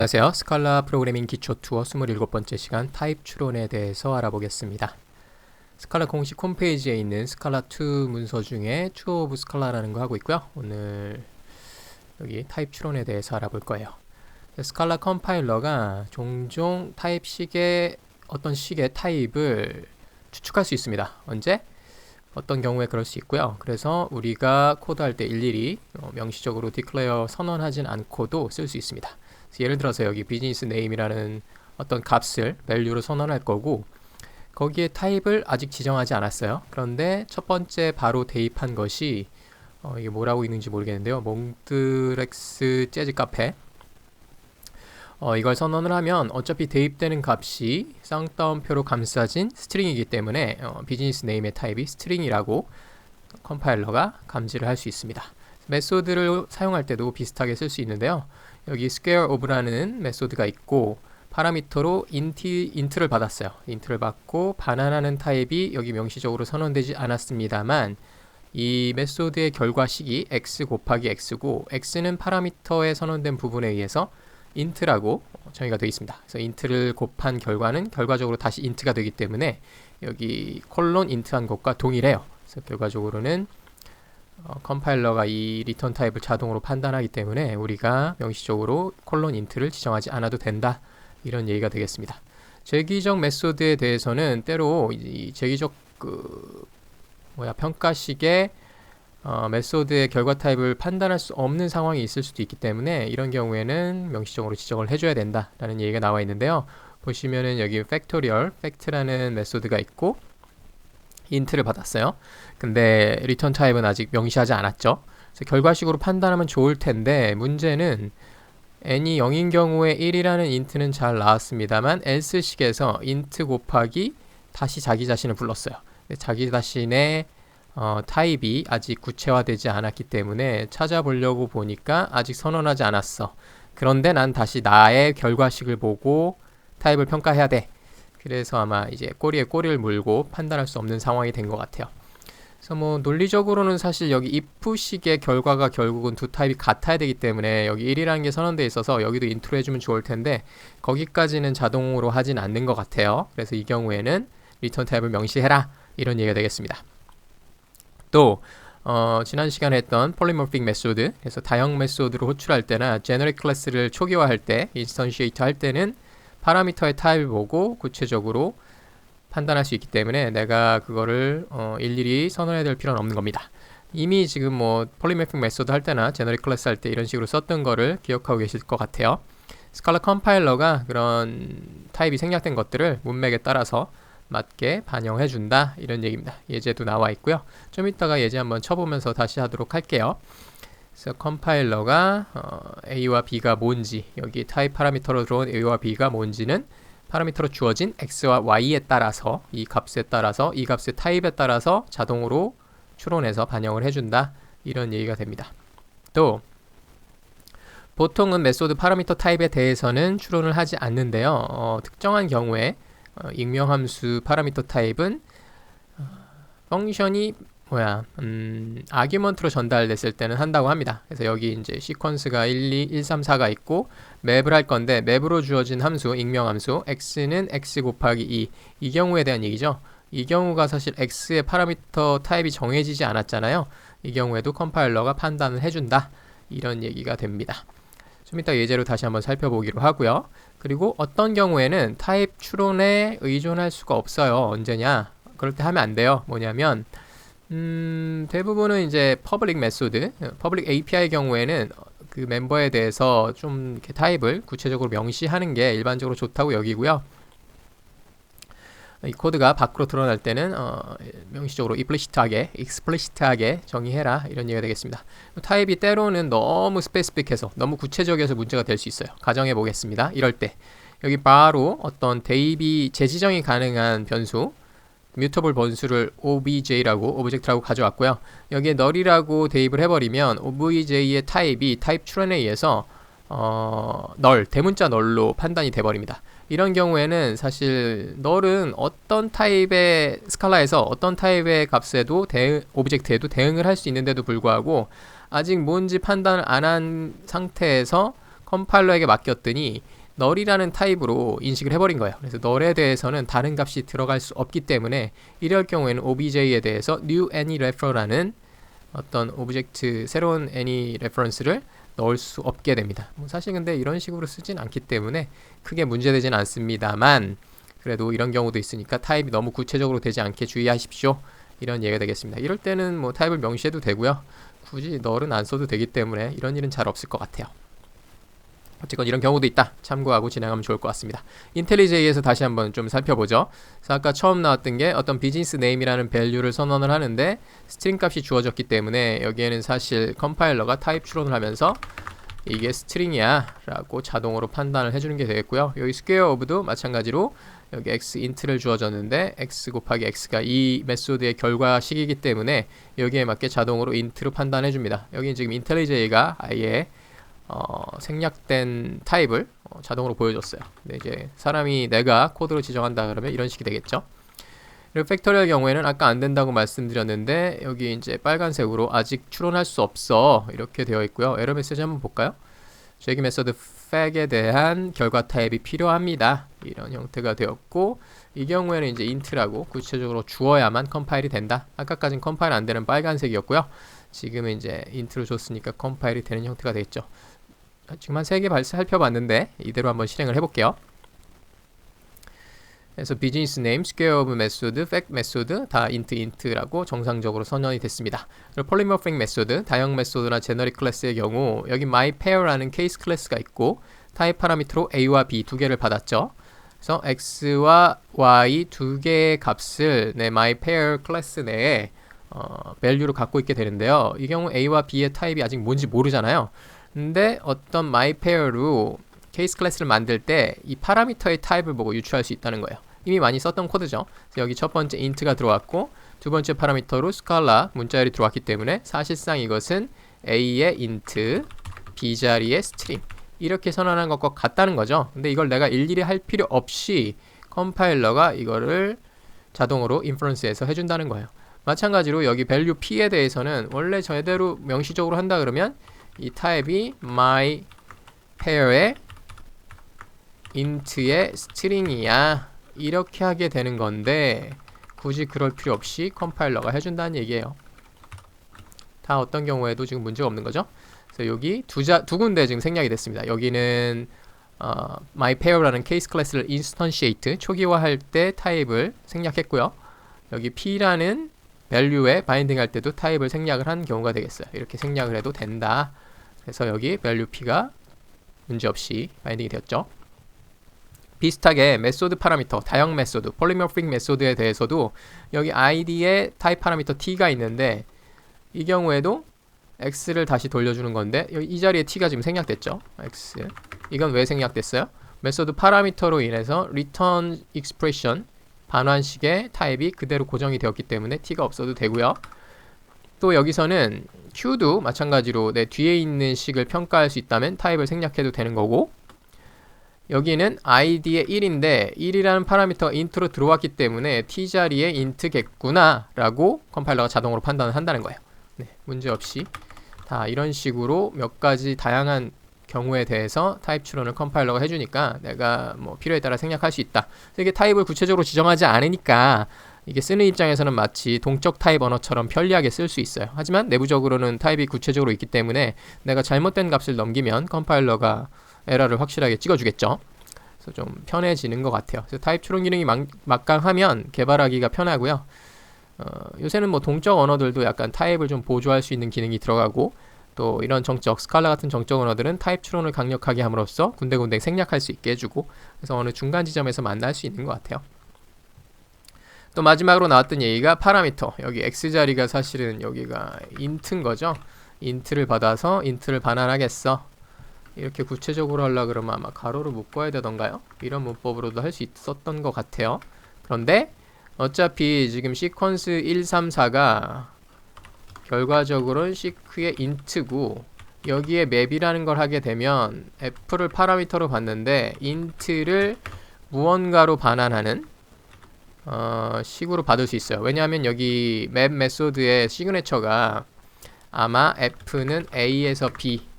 안녕하세요. 스칼라 프로그래밍 기초 투어 27번째 시간 타입 추론에 대해서 알아보겠습니다. 스칼라 공식 홈페이지에 있는 스칼라2 문서 중에 투어 오브 스칼라라는 거 하고 있고요. 오늘 여기 타입 추론에 대해서 알아볼 거예요. 스칼라 컴파일러가 종종 타입식의 어떤 식의 타입을 추측할 수 있습니다. 언제? 어떤 경우에 그럴 수 있고요. 그래서 우리가 코드할 때 일일이 명시적으로 declare 선언하진 않고도 쓸 수 있습니다. 예를 들어서 여기 비즈니스 네임이라는 어떤 값을 value로 선언할 거고 거기에 타입을 아직 지정하지 않았어요. 그런데 첫 번째 바로 대입한 것이 이게 뭐라고 있는지 모르겠는데요. 몽드렉스 재즈 카페 이걸 선언을 하면 어차피 대입되는 값이 쌍따옴표로 감싸진 스트링이기 때문에 비즈니스 네임의 타입이 스트링이라고 컴파일러가 감지를 할 수 있습니다. 메소드를 사용할 때도 비슷하게 쓸 수 있는데요. 여기 square of라는 메소드가 있고 파라미터로 int를 받았어요. int를 받고 반환하는 타입이 여기 명시적으로 선언되지 않았습니다만 이 메소드의 결과식이 x 곱하기 x고 x는 파라미터에 선언된 부분에 의해서 int라고 정의가 되어 있습니다. 그래서 int를 곱한 결과는 결과적으로 다시 int가 되기 때문에 여기 콜론 int한 것과 동일해요. 그래서 결과적으로는 컴파일러가 이 리턴 타입을 자동으로 판단하기 때문에 우리가 명시적으로 콜론 int를 지정하지 않아도 된다. 이런 얘기가 되겠습니다. 재기적 메소드에 대해서는 때로 이 재기적 평가식의 메소드의 결과 타입을 판단할 수 없는 상황이 있을 수도 있기 때문에 이런 경우에는 명시적으로 지정을 해줘야 된다라는 얘기가 나와 있는데요. 보시면은 여기 factorial, fact라는 메소드가 있고 int를 받았어요. 근데 return 타입은 아직 명시하지 않았죠. 그래서 결과식으로 판단하면 좋을 텐데 문제는 n이 0인 경우에 1이라는 int는 잘 나왔습니다만 else식에서 int 곱하기 다시 자기 자신을 불렀어요. 자기 자신의 타입이 아직 구체화되지 않았기 때문에 찾아보려고 보니까 아직 선언하지 않았어. 그런데 난 다시 나의 결과식을 보고 타입을 평가해야 돼. 그래서 아마 이제 꼬리에 꼬리를 물고 판단할 수 없는 상황이 된 것 같아요. 그래서 뭐 논리적으로는 사실 여기 if식의 결과가 결국은 두 타입이 같아야 되기 때문에 여기 1이라는 게 선언되어 있어서 여기도 인트로 해주면 좋을 텐데 거기까지는 자동으로 하진 않는 것 같아요. 그래서 이 경우에는 리턴 타입을 명시해라 이런 얘기가 되겠습니다. 또 지난 시간에 했던 polymorphic 메소드, 그래서 다형 메소드로 호출할 때나 generic 클래스를 초기화할 때, instantiate 할 때는 파라미터의 타입을 보고 구체적으로 판단할 수 있기 때문에 내가 그거를 일일이 선언해야 될 필요는 없는 겁니다. 이미 지금 뭐 polymorphic 메소드 할 때나 generic 클래스 할 때 이런 식으로 썼던 거를 기억하고 계실 것 같아요. 스칼라 컴파일러가 그런 타입이 생략된 것들을 문맥에 따라서 맞게 반영해 준다 이런 얘기입니다. 예제도 나와 있고요. 좀 이따가 예제 한번 쳐보면서 다시 하도록 할게요. 그래서 컴파일러가 A와 B가 뭔지 여기 타입 파라미터로 들어온 A와 B가 뭔지는 파라미터로 주어진 X와 Y에 따라서 이 값에 따라서 이 값의 타입에 따라서 자동으로 추론해서 반영을 해준다 이런 얘기가 됩니다. 또 보통은 메소드 파라미터 타입에 대해서는 추론을 하지 않는데요. 특정한 경우에 익명함수 파라미터 타입은 펑션이 아규먼트로 전달됐을 때는 한다고 합니다. 그래서 여기 이제 시퀀스가 1, 2, 1, 3, 4가 있고 맵을 할 건데 맵으로 주어진 함수, 익명함수 x는 x 곱하기 2 이 경우에 대한 얘기죠. 이 경우가 사실 x의 파라미터 타입이 정해지지 않았잖아요. 이 경우에도 컴파일러가 판단을 해준다 이런 얘기가 됩니다. 좀 이따 예제로 다시 한번 살펴보기로 하고요. 그리고 어떤 경우에는 타입 추론에 의존할 수가 없어요. 언제냐? 그럴 때 하면 안 돼요. 뭐냐면 대부분은 이제 퍼블릭 메소드, 퍼블릭 API의 경우에는 그 멤버에 대해서 좀 이렇게 타입을 구체적으로 명시하는 게 일반적으로 좋다고 여기고요. 이 코드가 밖으로 드러날 때는 명시적으로 explicit하게 정의해라 이런 얘기가 되겠습니다. 타입이 때로는 너무 스페시픽해서 너무 구체적이어서 문제가 될 수 있어요. 가정해 보겠습니다. 이럴 때 여기 바로 어떤 대입이 재지정이 가능한 변수 뮤터블 번수를 obj라고 오브젝트라고 가져왔고요. 여기에 null이라고 대입을 해버리면 obj의 타입이 타입 추론에 의해서 null, 대문자 null로 판단이 돼버립니다. 이런 경우에는 사실 null은 어떤 타입의 스칼라에서 어떤 타입의 값에도 오브젝트에도 대응을 할 수 있는데도 불구하고 아직 뭔지 판단을 안 한 상태에서 컴파일러에게 맡겼더니 null이라는 타입으로 인식을 해버린 거예요. 그래서 null에 대해서는 다른 값이 들어갈 수 없기 때문에 이럴 경우에는 obj에 대해서 new anyRefer라는 어떤 오브젝트 새로운 anyReference를 넣을 수 없게 됩니다. 뭐 사실 근데 이런 식으로 쓰진 않기 때문에 크게 문제되진 않습니다만 그래도 이런 경우도 있으니까 타입이 너무 구체적으로 되지 않게 주의하십시오. 이런 얘기가 되겠습니다. 이럴 때는 뭐 타입을 명시해도 되고요. 굳이 null은 안 써도 되기 때문에 이런 일은 잘 없을 것 같아요. 어쨌건 이런 경우도 있다. 참고하고 진행하면 좋을 것 같습니다. 인텔리제이에서 다시 한번 좀 살펴보죠. 그래서 아까 처음 나왔던 게 어떤 비즈니스 네임이라는 밸류를 선언을 하는데 스트링 값이 주어졌기 때문에 여기에는 사실 컴파일러가 타입 추론을 하면서 이게 스트링이야 라고 자동으로 판단을 해주는 게 되겠고요. 여기 square of도 마찬가지로 여기 x int를 주어졌는데 x 곱하기 x가 이 메소드의 결과식이기 때문에 여기에 맞게 자동으로 int로 판단해 줍니다. 여기 지금 인텔리제이가 아예 생략된 타입을 자동으로 보여줬어요. 근데 이제 사람이 내가 코드로 지정한다 그러면 이런 식이 되겠죠. 그리고 팩토리얼 경우에는 아까 안 된다고 말씀드렸는데 여기 이제 빨간색으로 아직 추론할 수 없어 이렇게 되어 있고요. 에러 메시지 한번 볼까요? 여기 메소드 fact에 대한 결과 타입이 필요합니다. 이런 형태가 되었고 이 경우에는 이제 int라고 구체적으로 주어야만 컴파일이 된다. 아까까진 컴파일 안 되는 빨간색이었고요. 지금은 이제 int로 줬으니까 컴파일이 되는 형태가 되겠죠. 지금 한 3개 살펴봤는데 이대로 한번 실행을 해볼게요. 그래서 비즈니스 네임, 스퀘어 오브 메소드, 팩 메소드 다 int라고 정상적으로 선언이 됐습니다. 그리고 폴리모픽 메소드, 다형 메소드나 제너릭 클래스의 경우 여기 myPair라는 케이스 클래스가 있고 타입 파라미터로 a와 b 두 개를 받았죠. 그래서 x와 y 두 개의 값을 내 myPair 클래스 내에 value로 갖고 있게 되는데요. 이 경우 a와 b의 타입이 아직 뭔지 모르잖아요. 근데 어떤 myPair로 케이스 클래스를 만들 때 이 파라미터의 타입을 보고 유추할 수 있다는 거예요. 이미 많이 썼던 코드죠. 그래서 여기 첫 번째 int가 들어왔고 두 번째 파라미터로 스칼라 문자열이 들어왔기 때문에 사실상 이것은 a의 int, b 자리의 string 이렇게 선언한 것과 같다는 거죠. 근데 이걸 내가 일일이 할 필요 없이 컴파일러가 이거를 자동으로 인퍼런스해서 해준다는 거예요. 마찬가지로 여기 value p에 대해서는 원래 제대로 명시적으로 한다 그러면 이 타입이 myPair의 int의 string이야 이렇게 하게 되는 건데 굳이 그럴 필요 없이 컴파일러가 해준다는 얘기예요. 다 어떤 경우에도 지금 문제가 없는 거죠. 그래서 여기 두 군데 지금 생략이 됐습니다. 여기는 myPair라는 케이스 클래스를 instantiate 초기화할 때 타입을 생략했고요. 여기 p라는 value에 바인딩 할 때도 타입을 생략을 한 경우가 되겠어요. 이렇게 생략을 해도 된다. 그래서 여기 value p가 문제없이 바인딩이 되었죠. 비슷하게 메소드 파라미터, 다형 메소드, 폴리모픽 메소드에 대해서도 여기 id의 타입 파라미터 t가 있는데 이 경우에도 x를 다시 돌려주는 건데 여기 이 자리에 t가 지금 생략됐죠. x. 이건 왜 생략됐어요? 메소드 파라미터로 인해서 return expression 반환식의 타입이 그대로 고정이 되었기 때문에 t가 없어도 되고요. 또 여기서는 q도 마찬가지로 내 뒤에 있는 식을 평가할 수 있다면 타입을 생략해도 되는 거고 여기는 id의 1인데 1이라는 파라미터가 int로 들어왔기 때문에 t자리에 int겠구나 라고 컴파일러가 자동으로 판단을 한다는 거예요. 네, 문제없이 다 이런 식으로 몇 가지 다양한 경우에 대해서 타입 추론을 컴파일러가 해주니까 내가 뭐 필요에 따라 생략할 수 있다. 이게 타입을 구체적으로 지정하지 않으니까 이게 쓰는 입장에서는 마치 동적 타입 언어처럼 편리하게 쓸 수 있어요. 하지만 내부적으로는 타입이 구체적으로 있기 때문에 내가 잘못된 값을 넘기면 컴파일러가 에러를 확실하게 찍어주겠죠. 그래서 좀 편해지는 것 같아요. 그래서 타입 추론 기능이 막강하면 개발하기가 편하고요. 요새는 뭐 동적 언어들도 약간 타입을 좀 보조할 수 있는 기능이 들어가고 또 이런 정적, 스칼라 같은 정적 언어들은 타입 추론을 강력하게 함으로써 군데군데 생략할 수 있게 해주고 그래서 어느 중간 지점에서 만날 수 있는 것 같아요. 또 마지막으로 나왔던 얘기가 파라미터. 여기 x자리가 사실은 여기가 int인 거죠. int를 받아서 int를 반환하겠어. 이렇게 구체적으로 하려고 그러면 아마 가로로 묶어야 되던가요? 이런 문법으로도 할 수 있었던 것 같아요. 그런데 어차피 지금 시퀀스 1, 3, 4가 결과적으로는 시크의 int고 여기에 맵이라는 걸 하게 되면 f를 파라미터로 봤는데 int를 무언가로 반환하는 식으로 받을 수 있어요. 왜냐하면 여기 맵 메소드의 시그네처가 아마 f는 a에서 b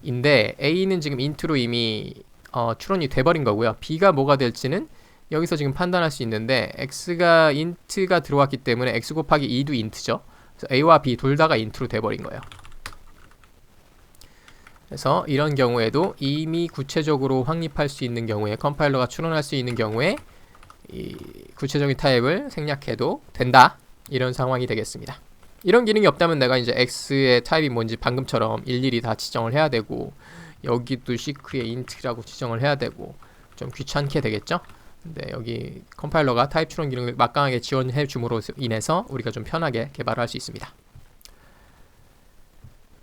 인데 a는 지금 int로 이미 추론이 돼버린 거고요. b가 뭐가 될지는 여기서 지금 판단할 수 있는데 x가 int가 들어왔기 때문에 x 곱하기 2도 int죠. 그래서 a와 b 둘 다가 int로 돼버린 거예요. 그래서 이런 경우에도 이미 구체적으로 확립할 수 있는 경우에 컴파일러가 추론할 수 있는 경우에 이 구체적인 타입을 생략해도 된다. 이런 상황이 되겠습니다. 이런 기능이 없다면 내가 이제 x의 타입이 뭔지 방금처럼 일일이 다 지정을 해야 되고 여기도 seq에 int라고 지정을 해야 되고 좀 귀찮게 되겠죠? 근데 여기 컴파일러가 타입 추론 기능을 막강하게 지원해 줌으로 인해서 우리가 좀 편하게 개발을 할 수 있습니다.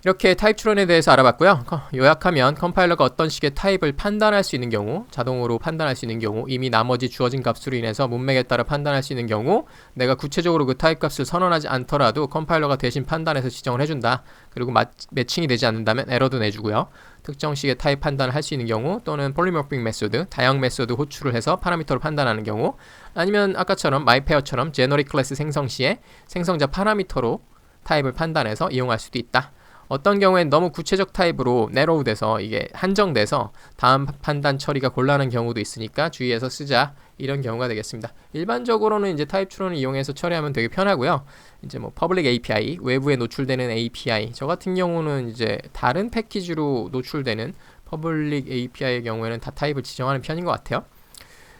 이렇게 타입 추론에 대해서 알아봤고요. 요약하면 컴파일러가 어떤 식의 타입을 판단할 수 있는 경우, 자동으로 판단할 수 있는 경우, 이미 나머지 주어진 값으로 인해서 문맥에 따라 판단할 수 있는 경우, 내가 구체적으로 그 타입 값을 선언하지 않더라도 컴파일러가 대신 판단해서 지정을 해준다. 그리고 매칭이 되지 않는다면 에러도 내주고요. 특정 식의 타입 판단을 할 수 있는 경우, 또는 폴리모픽 메소드, 다양 메소드 호출을 해서 파라미터로 판단하는 경우, 아니면 아까처럼 마이페어처럼 제너릭 클래스 생성 시에 생성자 파라미터로 타입을 판단해서 이용할 수도 있다. 어떤 경우엔 너무 구체적 타입으로 내로우 돼서 이게 한정돼서 다음 판단 처리가 곤란한 경우도 있으니까 주의해서 쓰자. 이런 경우가 되겠습니다. 일반적으로는 이제 타입 추론을 이용해서 처리하면 되게 편하고요. 이제 뭐 퍼블릭 API, 외부에 노출되는 API, 저 같은 경우는 이제 다른 패키지로 노출되는 퍼블릭 API의 경우에는 다 타입을 지정하는 편인 것 같아요.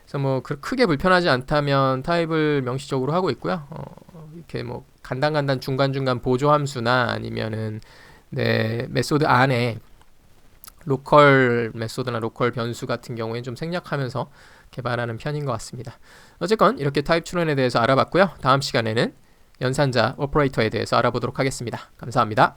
그래서 뭐 크게 불편하지 않다면 타입을 명시적으로 하고 있고요. 이렇게 뭐 간단간단 중간중간 보조 함수나 아니면은 네, 메소드 안에 로컬 메소드나 로컬 변수 같은 경우에는 좀 생략하면서 개발하는 편인 것 같습니다. 어쨌건 이렇게 타입 추론에 대해서 알아봤고요. 다음 시간에는 연산자 오퍼레이터에 대해서 알아보도록 하겠습니다. 감사합니다.